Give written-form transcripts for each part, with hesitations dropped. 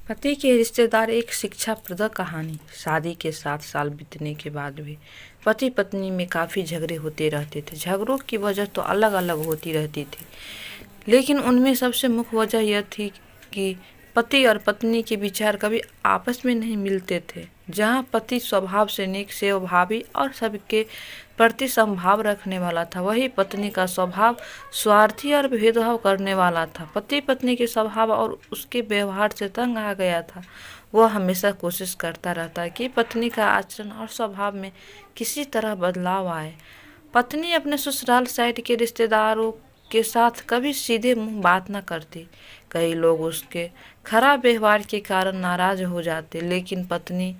पति के रिश्तेदार एक शिक्षाप्रद कहानी। शादी के 7 साल बीतने के बाद भी पति पत्नी में काफ़ी झगड़े होते रहते थे। झगड़ों की वजह तो अलग अलग होती रहती थी, लेकिन उनमें सबसे मुख्य वजह यह थी कि पति और पत्नी के विचार कभी आपस में नहीं मिलते थे। जहाँ पति स्वभाव से नेक, सेवाभावी और सबके प्रति समभाव रखने वाला था, वही पत्नी का स्वभाव स्वार्थी और भेदभाव करने वाला था। पति पत्नी के स्वभाव और उसके व्यवहार से तंग आ गया था। वह हमेशा कोशिश करता रहता कि पत्नी का आचरण और स्वभाव में किसी तरह बदलाव आए। पत्नी अपने ससुराल साइड के रिश्तेदारों के साथ कभी सीधे मुंह बात न करती। कई लोग उसके खराब व्यवहार के कारण नाराज हो जाते, लेकिन पत्नी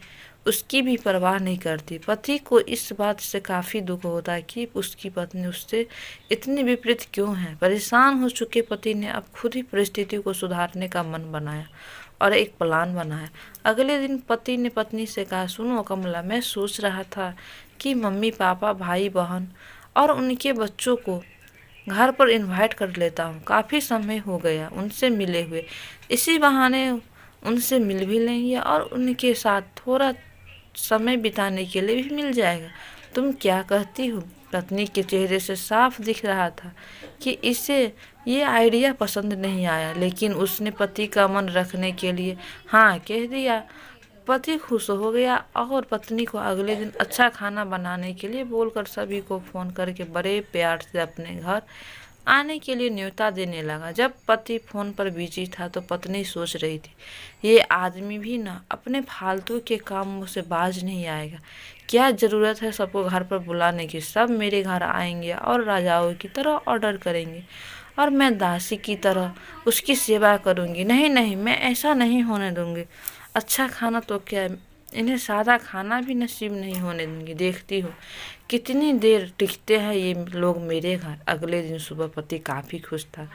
उसकी भी परवाह नहीं करती। पति को इस बात से काफ़ी दुख होता कि उसकी पत्नी उससे इतनी विपरीत क्यों है। परेशान हो चुके पति ने अब खुद ही परिस्थिति को सुधारने का मन बनाया और एक प्लान बनाया। अगले दिन पति ने पत्नी से कहा, सुनो कमला, मैं सोच रहा था कि मम्मी पापा, भाई बहन और उनके बच्चों को घर पर इनवाइट कर लेता हूँ। काफ़ी समय हो गया उनसे मिले हुए, इसी बहाने उनसे मिल भी लेंगे और उनके साथ थोड़ा समय बिताने के लिए भी मिल जाएगा। तुम क्या कहती हो? पत्नी के चेहरे से साफ दिख रहा था कि इसे ये आइडिया पसंद नहीं आया, लेकिन उसने पति का मन रखने के लिए हाँ कह दिया। पति खुश हो गया और पत्नी को अगले दिन अच्छा खाना बनाने के लिए बोलकर सभी को फ़ोन करके बड़े प्यार से अपने घर आने के लिए न्योता देने लगा। जब पति फ़ोन पर बिजी था तो पत्नी सोच रही थी, ये आदमी भी ना अपने फालतू के कामों से बाज नहीं आएगा। क्या ज़रूरत है सबको घर पर बुलाने की? सब मेरे घर आएंगे और राजाओं की तरह ऑर्डर करेंगे और मैं दासी की तरह उसकी सेवा करूंगी। नहीं नहीं, मैं ऐसा नहीं होने दूंगी। अच्छा खाना तो क्या, इन्हें सादा खाना भी नसीब नहीं होने दूंगी। देखती हो कितनी देर टिकते हैं ये लोग मेरे घर। अगले दिन सुबह पति काफ़ी खुश था।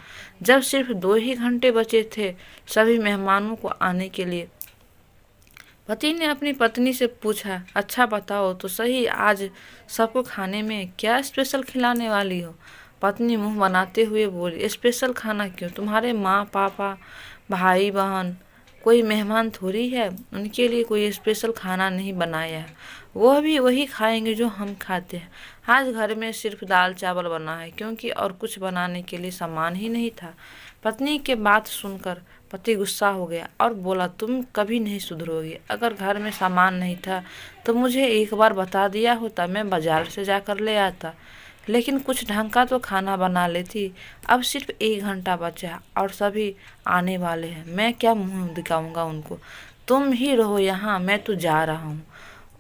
जब सिर्फ 2 ही घंटे बचे थे सभी मेहमानों को आने के लिए, पति ने अपनी पत्नी से पूछा, अच्छा बताओ तो सही, आज सबको खाने में क्या स्पेशल खिलाने वाली हो? पत्नी मुंह बनाते हुए बोली, स्पेशल खाना क्यों? तुम्हारे माँ पापा, भाई बहन कोई मेहमान थोड़ी है, उनके लिए कोई स्पेशल खाना नहीं बनाया है। वह भी वही खाएंगे जो हम खाते हैं। आज घर में सिर्फ दाल चावल बना है, क्योंकि और कुछ बनाने के लिए सामान ही नहीं था। पत्नी के बात सुनकर पति गुस्सा हो गया और बोला, तुम कभी नहीं सुधरोगी। अगर घर में सामान नहीं था तो मुझे एक बार बता दिया होता, मैं बाजार से जाकर ले आता। लेकिन कुछ ढंग का तो खाना बना लेती। अब सिर्फ 1 घंटा बचा और सभी आने वाले हैं, मैं क्या मुंह दिखाऊंगा उनको? तुम ही रहो यहाँ, मैं तो जा रहा हूँ।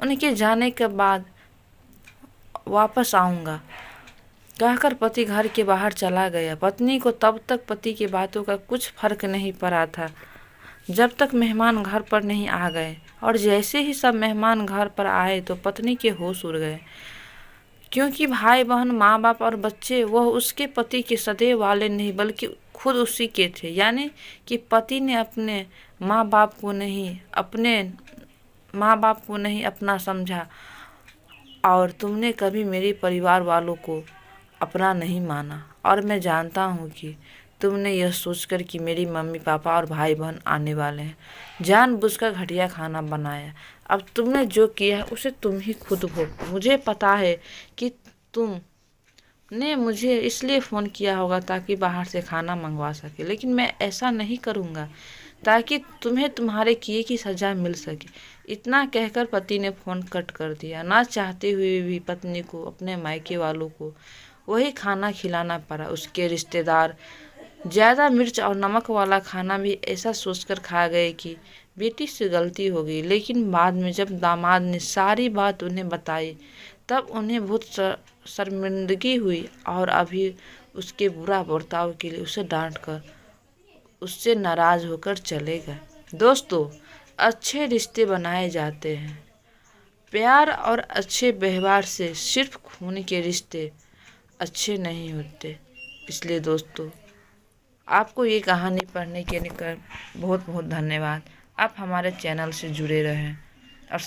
उनके जाने के बाद वापस आऊँगा, कहकर पति घर के बाहर चला गया। पत्नी को तब तक पति की बातों का कुछ फर्क नहीं पड़ा था, जब तक मेहमान घर पर नहीं आ गए। और जैसे ही सब मेहमान घर पर आए तो पत्नी के होश उड़ गए, क्योंकि भाई बहन, माँ बाप और बच्चे वह उसके पति के सदैव वाले नहीं बल्कि खुद उसी के थे। यानी कि पति ने अपने माँ बाप को नहीं अपना समझा और तुमने कभी मेरे परिवार वालों को अपना नहीं माना। और मैं जानता हूँ कि तुमने यह सोचकर कि मेरी मम्मी पापा और भाई बहन आने वाले हैं, जानबूझकर घटिया खाना बनाया। अब तुमने जो किया उसे तुम ही खुद भोगो। मुझे पता है कि तुमने मुझे इसलिए फ़ोन किया होगा ताकि बाहर से खाना मंगवा सके, लेकिन मैं ऐसा नहीं करूँगा ताकि तुम्हें तुम्हारे किए की सज़ा मिल सके। इतना कहकर पति ने फ़ोन कट कर दिया। ना चाहते हुए भी पत्नी को अपने मायके वालों को वही खाना खिलाना पड़ा। उसके रिश्तेदार ज़्यादा मिर्च और नमक वाला खाना भी ऐसा सोचकर खा गए कि बेटी से गलती हो गई। लेकिन बाद में जब दामाद ने सारी बात उन्हें बताई तब उन्हें बहुत शर्मिंदगी हुई और अभी उसके बुरा बर्ताव के लिए उसे डांट कर उससे नाराज़ होकर चले गए। दोस्तों, अच्छे रिश्ते बनाए जाते हैं प्यार और अच्छे व्यवहार से। सिर्फ खून के रिश्ते अच्छे नहीं होते। इसलिए दोस्तों, आपको ये कहानी पढ़ने के लिए बहुत बहुत धन्यवाद। आप हमारे चैनल से जुड़े रहें।